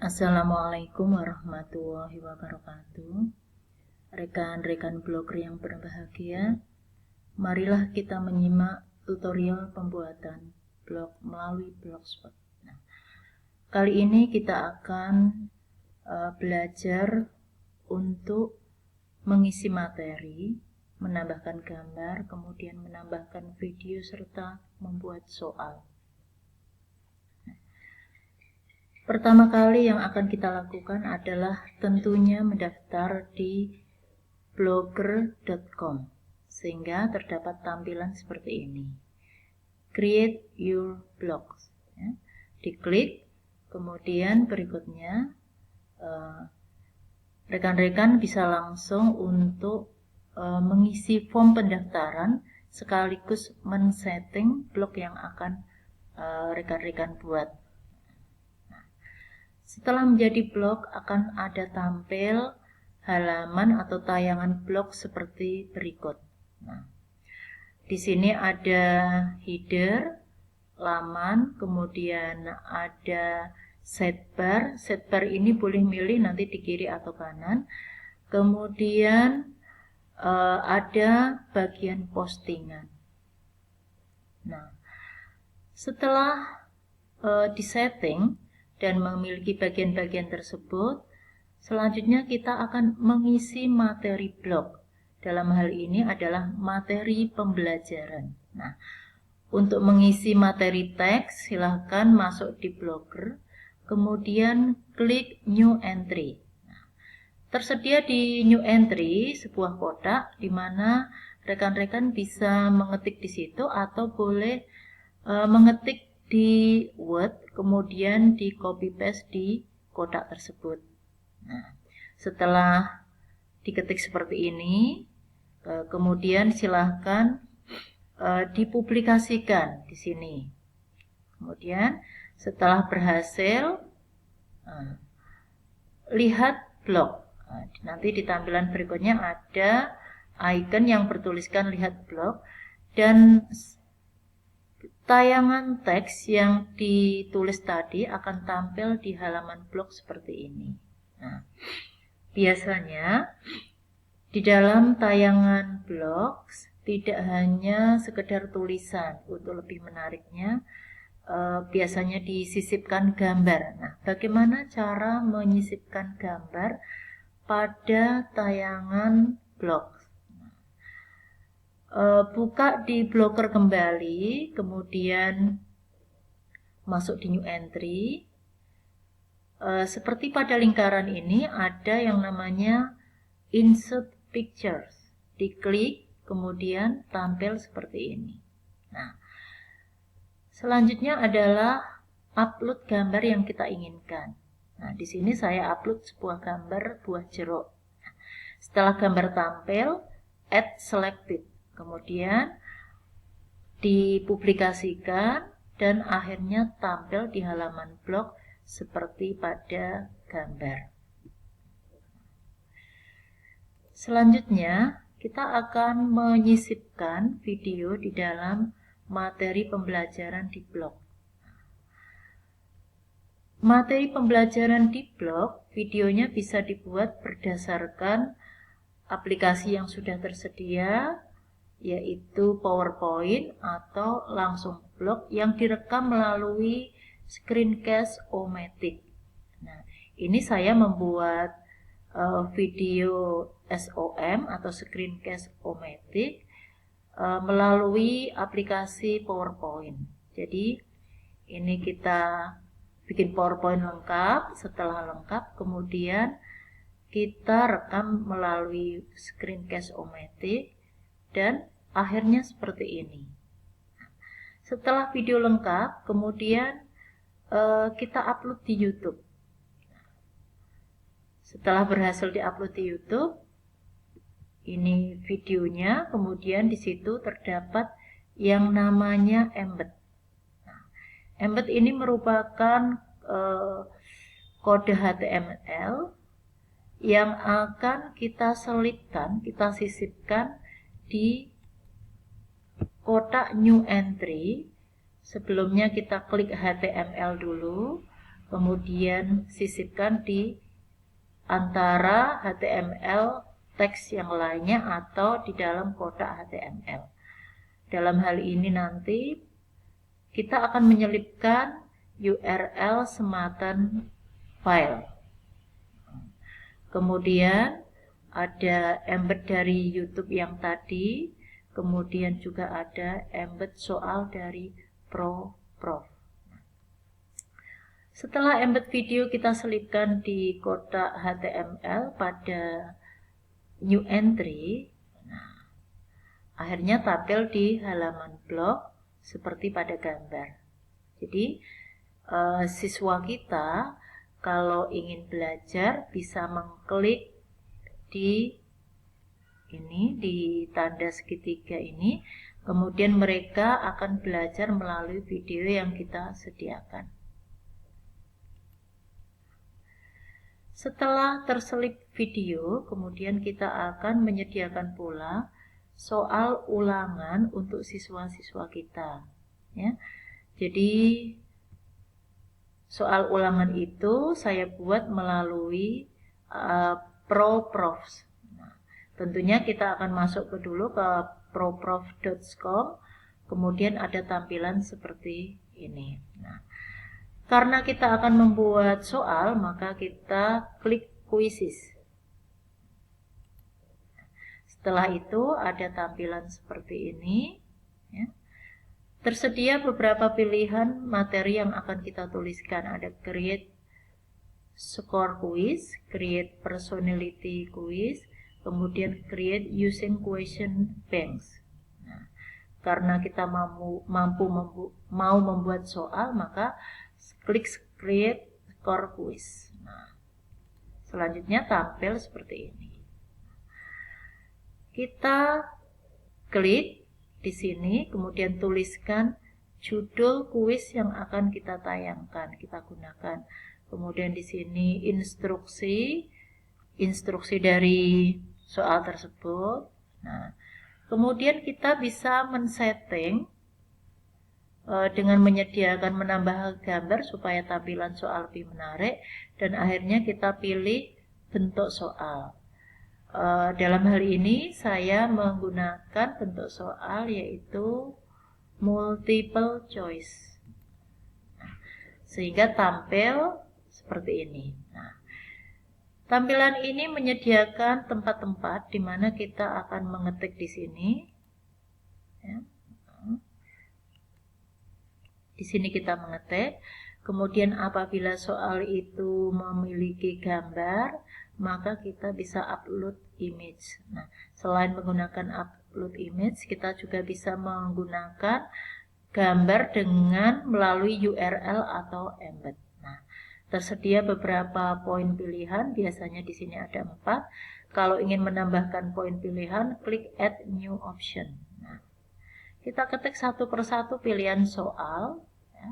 Assalamualaikum warahmatullahi wabarakatuh. Rekan-rekan blogger yang berbahagia, marilah kita menyimak tutorial pembuatan blog melalui Blogspot. Nah, kali ini kita akan belajar untuk mengisi materi, menambahkan gambar, kemudian menambahkan video serta membuat soal. Pertama kali yang akan kita lakukan adalah tentunya mendaftar di blogger.com sehingga terdapat tampilan seperti ini. Create your blogs. Ya. Diklik, kemudian berikutnya rekan-rekan bisa langsung untuk mengisi form pendaftaran sekaligus men-setting blog yang akan rekan-rekan buat. Setelah menjadi blog akan ada tampil halaman atau tayangan blog seperti berikut. Nah, di sini ada header, laman, kemudian ada sidebar. Sidebar ini boleh milih nanti di kiri atau kanan. Kemudian ada bagian postingan. Nah, setelah disetting dan memiliki bagian-bagian tersebut, selanjutnya kita akan mengisi materi blog. Dalam hal ini adalah materi pembelajaran. Nah, untuk mengisi materi teks, silahkan masuk di Blogger, kemudian klik New Entry. Nah, tersedia di New Entry sebuah kotak di mana rekan-rekan bisa mengetik di situ atau boleh mengetik di Word, kemudian di copy paste di kotak tersebut. Nah, setelah diketik seperti ini, kemudian silahkan dipublikasikan di sini. Kemudian setelah berhasil, lihat blog. Nanti di tampilan berikutnya ada icon yang bertuliskan lihat blog dan tayangan teks yang ditulis tadi akan tampil di halaman blog seperti ini. Nah, biasanya di dalam tayangan blog tidak hanya sekedar tulisan, untuk lebih menariknya biasanya disisipkan gambar. Nah, bagaimana cara menyisipkan gambar pada tayangan blog? Buka di Blogger kembali, kemudian masuk di New Entry. Seperti pada lingkaran ini ada yang namanya Insert Pictures. Diklik, kemudian tampil seperti ini. Nah, selanjutnya adalah upload gambar yang kita inginkan. Nah, di sini saya upload sebuah gambar buah jeruk. Nah, setelah gambar tampil, add selected. Kemudian dipublikasikan dan akhirnya tampil di halaman blog seperti pada gambar. Selanjutnya, kita akan menyisipkan video di dalam materi pembelajaran di blog. Materi pembelajaran di blog, videonya bisa dibuat berdasarkan aplikasi yang sudah tersedia, yaitu PowerPoint atau langsung blog yang direkam melalui Screencast-O-Matic. Nah, ini saya membuat video SOM atau Screencast-O-Matic melalui aplikasi PowerPoint. Jadi ini kita bikin PowerPoint lengkap. Setelah lengkap, kemudian kita rekam melalui Screencast-O-Matic dan akhirnya seperti ini. Setelah video lengkap, kemudian kita upload di YouTube. Setelah berhasil diupload di YouTube, ini videonya, kemudian di situ terdapat yang namanya embed. Nah, embed ini merupakan kode HTML yang akan kita selipkan, kita sisipkan di kotak New Entry. Sebelumnya kita klik HTML dulu, kemudian sisipkan di antara HTML teks yang lainnya atau di dalam kotak HTML. Dalam hal ini nanti kita akan menyelipkan URL sematan file. Kemudian ada embed dari YouTube yang tadi, kemudian juga ada embed soal dari Prof. Setelah embed video kita selipkan di kotak HTML pada new entry, nah, akhirnya tampil di halaman blog seperti pada gambar. Jadi siswa kita kalau ingin belajar bisa mengklik di tanda segitiga ini, kemudian mereka akan belajar melalui video yang kita sediakan. Setelah terselip video, kemudian kita akan menyediakan pula soal ulangan untuk siswa-siswa kita. Ya. Jadi soal ulangan itu saya buat melalui Prof. Nah, tentunya kita akan masuk dulu ke proprof.com, kemudian ada tampilan seperti ini. Nah, karena kita akan membuat soal, maka kita klik quizzes. Setelah itu ada tampilan seperti ini. Ya. Tersedia beberapa pilihan materi yang akan kita tuliskan. Ada create score quiz, create personality quiz, kemudian create using question banks. Nah, karena kita mau membuat soal, maka klik create score quiz. Nah, selanjutnya tampil seperti ini. Kita klik di sini, kemudian tuliskan judul kuis yang akan kita tayangkan, kita gunakan. Kemudian di sini instruksi dari soal tersebut. Nah, kemudian kita bisa men-setting dengan menyediakan menambah gambar supaya tampilan soal lebih menarik, dan akhirnya kita pilih bentuk soal. Dalam hal ini saya menggunakan bentuk soal yaitu multiple choice, sehingga tampil seperti ini. Nah, tampilan ini menyediakan tempat-tempat di mana kita akan mengetik di sini. Ya. Di sini kita mengetik, kemudian apabila soal itu memiliki gambar, maka kita bisa upload image. Nah, selain menggunakan upload image, kita juga bisa menggunakan gambar dengan melalui URL atau embed. Nah, tersedia beberapa poin pilihan, biasanya di sini ada 4. Kalau ingin menambahkan poin pilihan, klik add new option. Nah, kita ketik satu persatu pilihan soal, ya.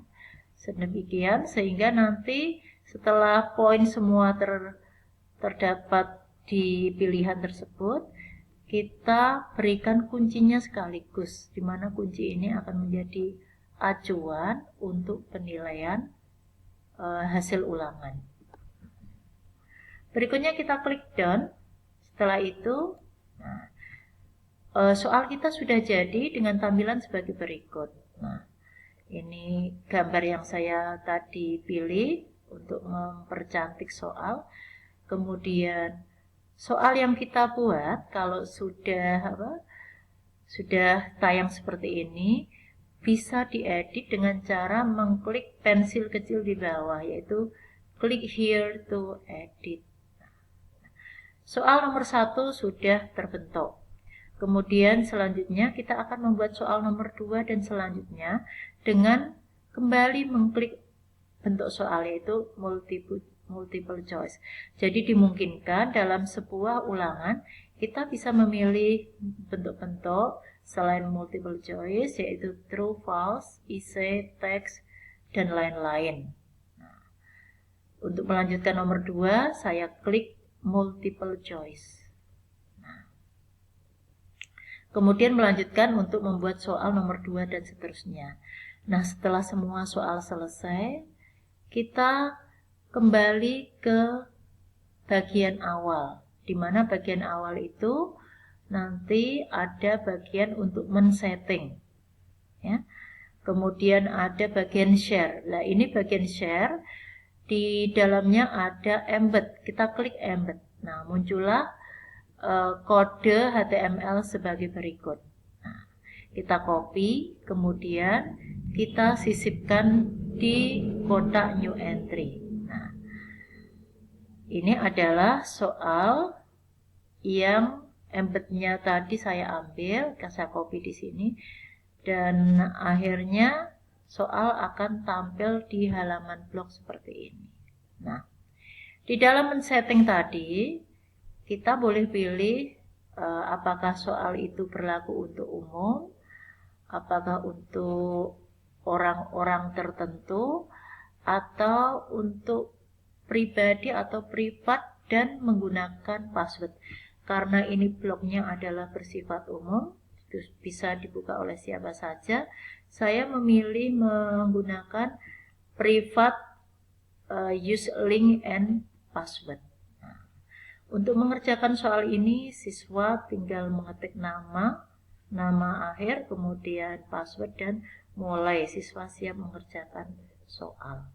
Sedemikian sehingga nanti setelah poin semua terdapat di pilihan tersebut, kita berikan kuncinya sekaligus, di mana kunci ini akan menjadi acuan untuk penilaian hasil ulangan. Berikutnya kita klik done. Setelah itu, nah, soal kita sudah jadi dengan tampilan sebagai berikut. Nah, ini gambar yang saya tadi pilih untuk mempercantik soal. Kemudian soal yang kita buat kalau sudah tayang seperti ini, bisa diedit dengan cara mengklik pensil kecil di bawah, yaitu klik here to edit. Soal nomor 1 sudah terbentuk. Kemudian selanjutnya kita akan membuat soal nomor 2 dan selanjutnya dengan kembali mengklik bentuk soal, yaitu multiple choice. Jadi dimungkinkan dalam sebuah ulangan kita bisa memilih bentuk-bentuk selain multiple choice, yaitu true, false, essay, text, dan lain-lain. Nah, untuk melanjutkan nomor 2, saya klik multiple choice. Nah, kemudian melanjutkan untuk membuat soal nomor 2 dan seterusnya. Nah, setelah semua soal selesai, kita kembali ke bagian awal, di mana bagian awal itu nanti ada bagian untuk men-setting, ya. Kemudian ada bagian share. Nah, ini bagian share, di dalamnya ada embed. Kita klik embed. Nah, muncullah kode HTML sebagai berikut. Nah, kita copy, kemudian kita sisipkan di kotak new entry. Nah, ini adalah soal yang embednya tadi saya ambil, saya copy di sini, dan akhirnya soal akan tampil di halaman blog seperti ini. Nah, di dalam men-setting tadi, kita boleh pilih apakah soal itu berlaku untuk umum, apakah untuk orang-orang tertentu, atau untuk pribadi atau privat dan menggunakan password. Karena ini blognya adalah bersifat umum, bisa dibuka oleh siapa saja, saya memilih menggunakan private use link and password. Nah, untuk mengerjakan soal ini, siswa tinggal mengetik nama akhir, kemudian password, dan mulai. Siswa siap mengerjakan soal.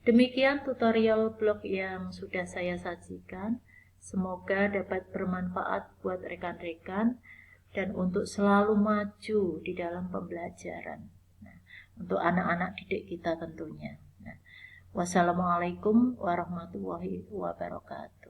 Demikian tutorial blog yang sudah saya sajikan. Semoga dapat bermanfaat buat rekan-rekan dan untuk selalu maju di dalam pembelajaran. Nah, untuk anak-anak didik kita tentunya. Nah, wassalamualaikum warahmatullahi wabarakatuh.